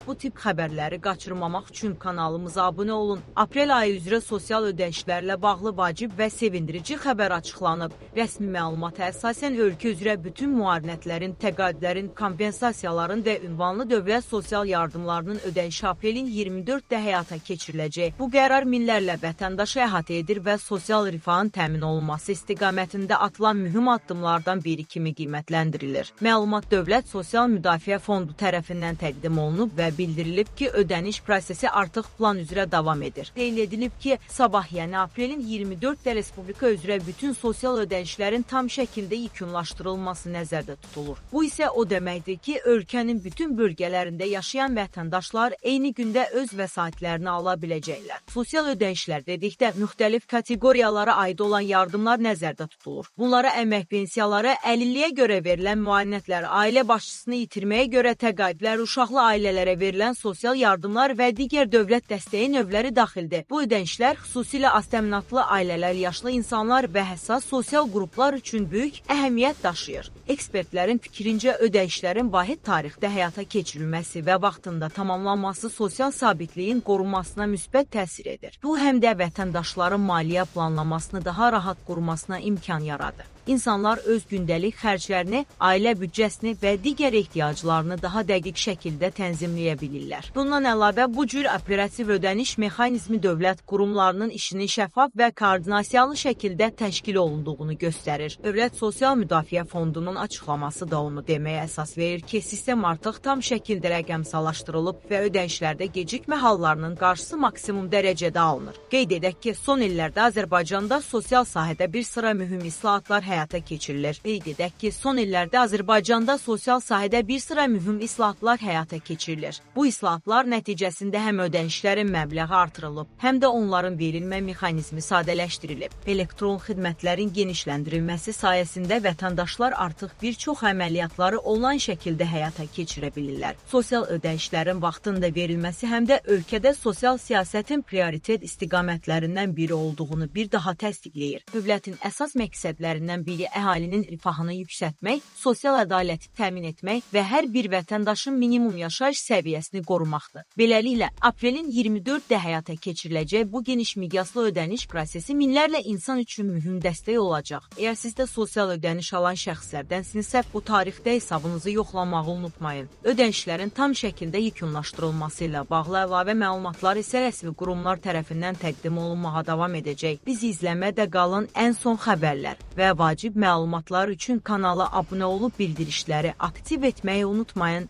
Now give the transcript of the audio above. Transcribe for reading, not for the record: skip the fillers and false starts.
Bu tip xəbərləri qaçırmamaq üçün kanalımıza abunə olun. Aprel ayı üzrə sosial ödənişlərlə bağlı vacib və sevindirici xəbər açıqlanıb. Rəsmi məlumata əsasən ölkə üzrə bütün müavinətlərin, təqaüdlərin, kompensasiyaların və ünvanlı dövlət sosial yardımlarının ödənişi aprelin 24-də həyata keçiriləcək. Bu qərar minlərlə vətəndaşı əhatə edir və sosial rifahın təmin olunması istiqamətində atılan mühüm addımlardan biri kimi qiymətləndirilir. Məlumat Dövlət Sosial Müdafiə Fondu tərəfindən təqdim olunub və bildirilib ki, ödəniş prosesi artıq plan üzrə davam edir. Qeyd edilib ki, sabah, yəni aprelin 24-də Respublika üzrə bütün sosial ödənişlərin tam şəkildə yekunlaşdırılması nəzərdə tutulur. Bu isə o deməkdir ki, ölkənin bütün bölgələrində yaşayan vətəndaşlar eyni gündə öz vəsaitlərini ala biləcəklər. Sosial ödənişlər dedikdə müxtəlif kateqoriyalara aid olan yardımlar nəzərdə tutulur. Bunlara əmək pensiyaları, əlilliyə görə verilən müavinətlər, ailə başçısını itirməyə görə təqaüdlər, uşaqlı ailələrə verilən sosial yardımlar və digər dövlət dəstəyi növləri daxildir. Bu ödənişlər xüsusilə aztəminatlı ailələr, yaşlı insanlar və həssas sosial qruplar üçün böyük əhəmiyyət daşıyır. Ekspertlərin fikrincə ödənişlərin vahid tarixdə həyata keçirilməsi və vaxtında tamamlanması sosial sabitliyin qorunmasına müsbət təsir edir. Bu həm də vətəndaşların maliyyə planlamasını daha rahat qurmasına imkan yaradır. İnsanlar öz gündəlik xərclərini, ailə büdcəsini və digər ehtiyaclarını daha dəqiq şəkildə tənzimləyə bilirlər. Bundan əlavə, bu cür operativ ödəniş mexanizmi dövlət qurumlarının işini şəffaf və koordinasiyalı şəkildə təşkil olunduğunu göstərir. Dövlət Sosial Müdafiə Fondunun açıqlaması da onu deməyə əsas verir ki, sistem artıq tam şəkildə rəqəmsallaşdırılıb və ödənişlərdə gecikmə hallarının qarşısı maksimum dərəcədə alınır. Qeyd edək ki, son illərdə Azərbaycanda sosial sahədə bir sıra mühüm islahatlar həyata keçirilir. Qeyd edək ki, son illərdə Azərbaycanda sosial sahədə bir sıra mühüm islahatlar həyata keçirilir. Bu islahatlar nəticəsində həm ödənişlərin məbləği artırılıb, həm də onların verilmə mexanizmi sadələşdirilib. Elektron xidmətlərin genişləndirilməsi sayəsində vətəndaşlar artıq bir çox əməliyyatları onlayn şəkildə həyata keçirə bilirlər. Sosial ödənişlərin vaxtında verilməsi həm də ölkədə sosial siyasətin prioritet istiqamətlərindən biri olduğunu bir daha təsdiqləyir. Dövlətin əsas məqsədlərindən biri əhalinin rifahını yüksəltmək, sosial ədaləti təmin etmək və hər bir vətəndaşın minimum yaşayış səviyyəsini qorumaqdır. Beləliklə, aprelin 24-də həyata keçiriləcək bu geniş miqyaslı ödəniş prosesi minlərlə insan üçün mühüm dəstək olacaq. Əgər siz də sosial ödəniş alan şəxslərdənsinizsə, bu tarixdə hesabınızı yoxlamağı unutmayın. Ödənişlərin tam şəkildə yekunlaşdırılması ilə bağlı əlavə məlumatlar isə rəsmi qurumlar tərəfindən təqdim olunmağa davam edəcək. Bizi izləmədə qalın, ən son xəbərlər və vacib məlumatlar üçün kanala abunə olub bildirişləri aktiv etməyi unutmayın.